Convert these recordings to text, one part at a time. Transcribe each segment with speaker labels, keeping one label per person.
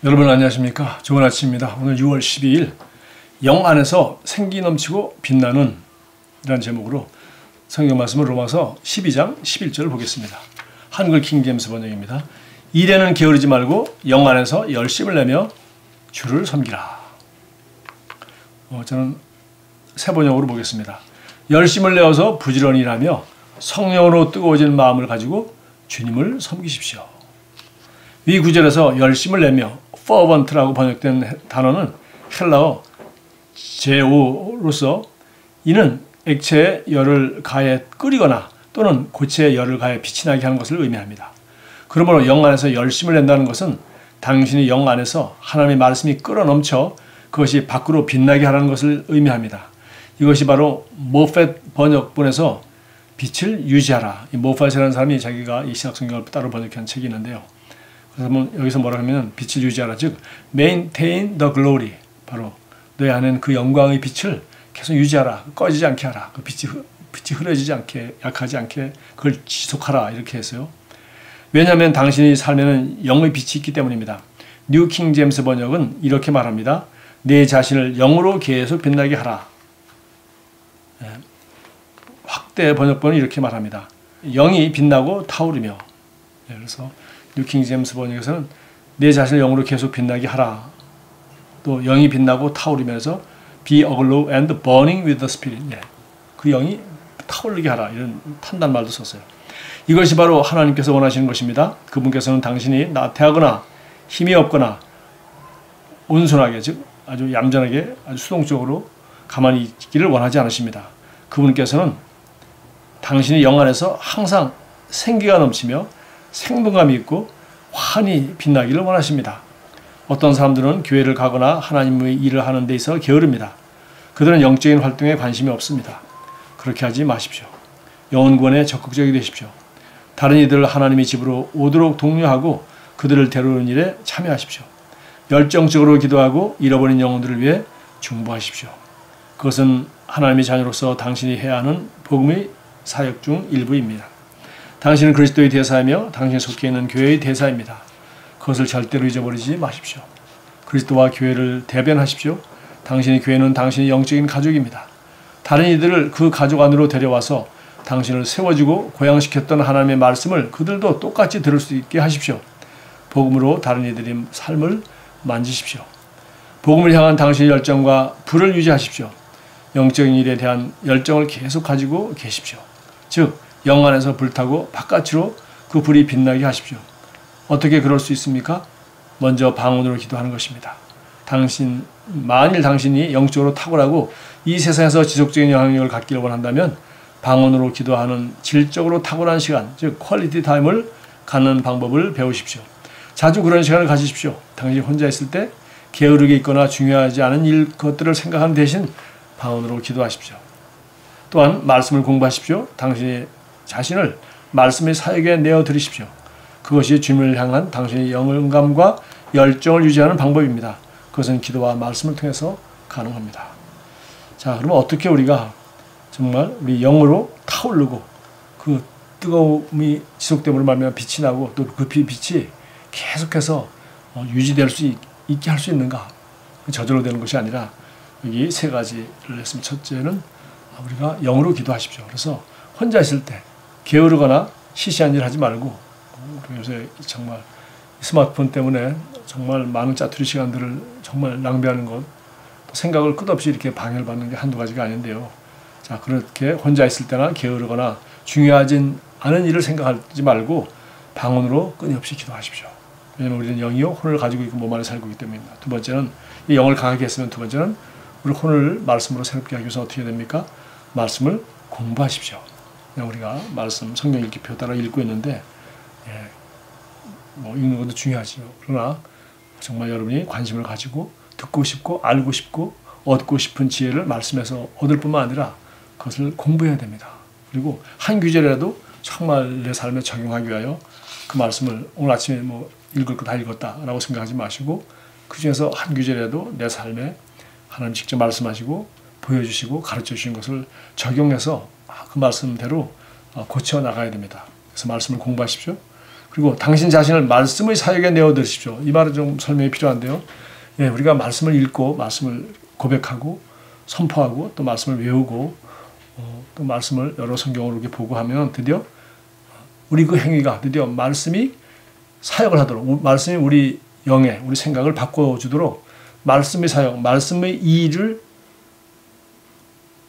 Speaker 1: 여러분 안녕하십니까? 좋은 아침입니다. 오늘 6월 12일 영 안에서 생기 넘치고 빛나는 이라는 제목으로 성경 말씀을 로마서 12장 11절을 보겠습니다. 한글 킹제임스 번역입니다. 일에는 게으르지 말고 영 안에서 열심을 내며 주를 섬기라. 저는 새 번역으로 보겠습니다. 열심을 내어서 부지런히 일하며 성령으로 뜨거워진 마음을 가지고 주님을 섬기십시오. 위 구절에서 열심을 내며 fervent라고 번역된 단어는 헬라어 제오로서 이는 액체에 열을 가해 끓이거나 또는 고체에 열을 가해 빛이 나게 하는 것을 의미합니다. 그러므로 영 안에서 열심을 낸다는 것은 당신이 영 안에서 하나님의 말씀이 끌어넘쳐 그것이 밖으로 빛나게 하라는 것을 의미합니다. 이것이 바로 모펫 번역본에서 빛을 유지하라. 이 모펫이라는 사람이 자기가 이 신약성경을 따로 번역한 책이 있는데요. 그래서 여기서 뭐라 하면 빛을 유지하라. 즉 maintain the glory. 바로 너의 안에는 그 영광의 빛을 계속 유지하라. 꺼지지 않게 하라. 그 빛이 흐려지지 않게, 약하지 않게 그걸 지속하라. 이렇게 했어요. 왜냐하면 당신의 삶에는 영의 빛이 있기 때문입니다. 뉴 킹 제임스 번역은 이렇게 말합니다. 내 자신을 영으로 계속 빛나게 하라. 확대 번역본은 이렇게 말합니다. 영이 빛나고 타오르며. 그래서 뉴 킹 제임스 번역에서는 내 자신을 영으로 계속 빛나게 하라. 또 영이 빛나고 타오르면서 be aglow and burning with the spirit. 그 영이 타오르게 하라. 이런 판단말도 썼어요. 이것이 바로 하나님께서 원하시는 것입니다. 그분께서는 당신이 나태하거나 힘이 없거나 온순하게, 즉 아주 얌전하게 아주 수동적으로 가만히 있기를 원하지 않으십니다. 그분께서는 당신이 영 안에서 항상 생기가 넘치며 생동감이 있고 환히 빛나기를 원하십니다. 어떤 사람들은 교회를 가거나 하나님의 일을 하는 데 있어 게으릅니다. 그들은 영적인 활동에 관심이 없습니다. 그렇게 하지 마십시오. 영혼 구원에 적극적이 되십시오. 다른 이들을 하나님의 집으로 오도록 독려하고 그들을 데려오는 일에 참여하십시오. 열정적으로 기도하고 잃어버린 영혼들을 위해 중보하십시오. 그것은 하나님의 자녀로서 당신이 해야 하는 복음의 사역 중 일부입니다. 당신은 그리스도의 대사이며 당신이 속해 있는 교회의 대사입니다. 그것을 절대로 잊어버리지 마십시오. 그리스도와 교회를 대변하십시오. 당신의 교회는 당신의 영적인 가족입니다. 다른 이들을 그 가족 안으로 데려와서 당신을 세워주고 고양시켰던 하나님의 말씀을 그들도 똑같이 들을 수 있게 하십시오. 복음으로 다른 이들의 삶을 만지십시오. 복음을 향한 당신의 열정과 불을 유지하십시오. 영적인 일에 대한 열정을 계속 가지고 계십시오. 즉 영 안에서 불타고 바깥으로 그 불이 빛나게 하십시오. 어떻게 그럴 수 있습니까? 먼저 방언으로 기도하는 것입니다. 만일 당신이 영적으로 탁월하고 이 세상에서 지속적인 영향력을 갖기를 원한다면 방언으로 기도하는 질적으로 탁월한 시간, 즉 퀄리티 타임을 갖는 방법을 배우십시오. 자주 그런 시간을 가지십시오. 당신이 혼자 있을 때 게으르게 있거나 중요하지 않은 것들을 생각하는 대신 방언으로 기도하십시오. 또한 말씀을 공부하십시오. 당신의 자신을 말씀의 사역에 내어드리십시오. 그것이 주님을 향한 당신의 영감과 열정을 유지하는 방법입니다. 그것은 기도와 말씀을 통해서 가능합니다. 자, 그러면 어떻게 우리가 정말 우리 영으로 타오르고 그 뜨거움이 지속됨으로 말미암아 빛이 나고 또 그 빛이 계속해서 유지될 수 있게 할 수 있는가? 저절로 되는 것이 아니라 여기 세 가지를 했습니다. 첫째는 우리가 영으로 기도하십시오. 그래서 혼자 있을 때 게으르거나 시시한 일 하지 말고 요새 정말 스마트폰 때문에 정말 많은 짜투리 시간들을 정말 낭비하는 것, 생각을 끝없이 이렇게 방해를 받는 게 한두 가지가 아닌데요. 자, 그렇게 혼자 있을 때나 게으르거나 중요하진 않은 일을 생각하지 말고 방언으로 끊임없이 기도하십시오. 왜냐하면 우리는 영이요 혼을 가지고 있고 몸 안에 살고 있기 때문입니다. 두 번째는 이 영을 강하게 했으면 두 번째는 우리 혼을 말씀으로 새롭게 하기 위해서 어떻게 됩니까? 말씀을 공부하십시오. 그냥 우리가 말씀 성경 읽기표 따라 읽고 있는데 읽는 것도 중요하지요. 그러나 정말 여러분이 관심을 가지고 듣고 싶고 알고 싶고 얻고 싶은 지혜를 말씀에서 얻을 뿐만 아니라 그것을 공부해야 됩니다. 그리고 한 구절이라도 정말 내 삶에 적용하기 위하여 그 말씀을 오늘 아침에 읽을 거 다 읽었다라고 생각하지 마시고 그 중에서 한 구절이라도 내 삶에 하나님 직접 말씀하시고 보여주시고 가르쳐 주신 것을 적용해서 그 말씀대로 고쳐 나가야 됩니다. 그래서 말씀을 공부하십시오. 그리고 당신 자신을 말씀의 사역에 내어드리십시오. 이 말은 좀 설명이 필요한데요. 예, 우리가 말씀을 읽고 말씀을 고백하고 선포하고 또 말씀을 외우고 또 말씀을 여러 성경으로 이렇게 보고 하면 드디어 우리 그 행위가 드디어 말씀이 사역을 하도록, 말씀이 우리 영에 우리 생각을 바꿔주도록 말씀의 사역, 말씀의 일을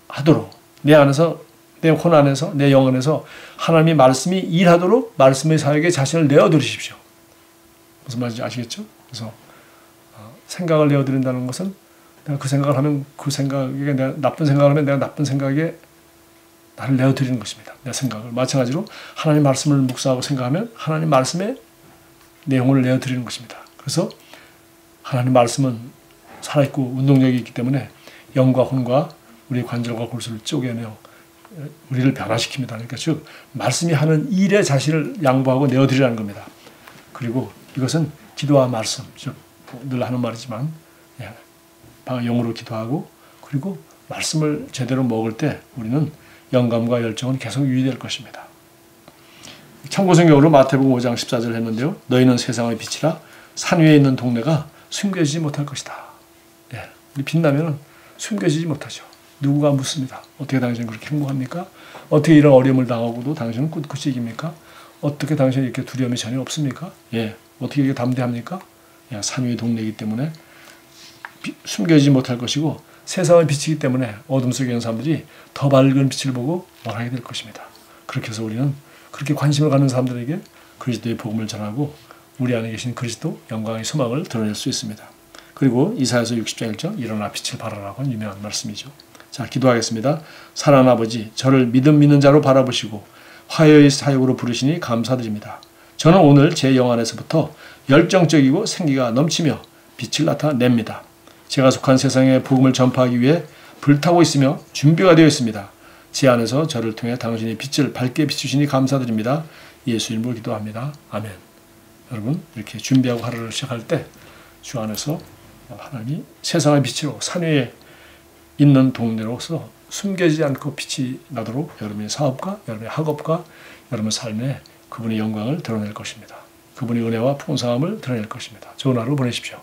Speaker 1: 하도록 내 안에서, 내 혼 안에서, 내 영 안에서 하나님의 말씀이 일하도록 말씀의 사역에 자신을 내어드리십시오. 무슨 말인지 아시겠죠? 그래서 생각을 내어드린다는 것은 내가 그 생각을 하면 그 생각에, 내가 나쁜 생각을 하면 내가 나쁜 생각에 나를 내어드리는 것입니다. 내 생각을. 마찬가지로 하나님 말씀을 묵상하고 생각하면 하나님 말씀에 내 영혼을 내어드리는 것입니다. 그래서 하나님 말씀은 살아있고 운동력이 있기 때문에 영과 혼과 우리의 관절과 골수를 쪼개내어 우리를 변화시킵니다. 그러니까 즉 말씀이 하는 일에 자신을 양보하고 내어드리라는 겁니다. 그리고 이것은 기도와 말씀, 즉 늘 하는 말이지만 영으로 기도하고 그리고 말씀을 제대로 먹을 때 우리는 영감과 열정은 계속 유지될 것입니다. 참고성경으로 마태복음 5장 14절 했는데요. 너희는 세상의 빛이라 산 위에 있는 동네가 숨겨지지 못할 것이다. 예, 우리 빛나면 숨겨지지 못하죠. 누구가 묻습니다. 어떻게 당신은 그렇게 행복합니까? 어떻게 이런 어려움을 당하고도 당신은 꿋꿋이 이깁니까? 어떻게 당신은 이렇게 두려움이 전혀 없습니까? 예, 어떻게 이렇게 담대합니까? 예, 산 위의 동네이기 때문에 숨겨지지 못할 것이고 세상의 빛이기 때문에 어둠 속에 있는 사람들이 더 밝은 빛을 보고 원하게 될 것입니다. 그렇게 해서 우리는 그렇게 관심을 갖는 사람들에게 그리스도의 복음을 전하고 우리 안에 계신 그리스도 영광의 소망을 드러낼 수 있습니다. 그리고 이사야서 60장 1절 일어나 빛을 발하라고 하는 유명한 말씀이죠. 자, 기도하겠습니다. 사랑하는 아버지, 저를 믿음 있는 자로 바라보시고 화해의 사역으로 부르시니 감사드립니다. 저는 오늘 제 영 안에서부터 열정적이고 생기가 넘치며 빛을 나타냅니다. 제가 속한 세상에 복음을 전파하기 위해 불타고 있으며 준비가 되어 있습니다. 제 안에서 저를 통해 당신의 빛을 밝게 비추시니 감사드립니다. 예수 이름으로 기도합니다. 아멘. 여러분, 이렇게 준비하고 하루를 시작할 때 주 안에서 하나님이 세상의 빛으로 산 위에 있는 동네로서 숨겨지지 않고 빛이 나도록 여러분의 사업과 여러분의 학업과 여러분의 삶에 그분의 영광을 드러낼 것입니다. 그분의 은혜와 풍성함을 드러낼 것입니다. 좋은 하루 보내십시오.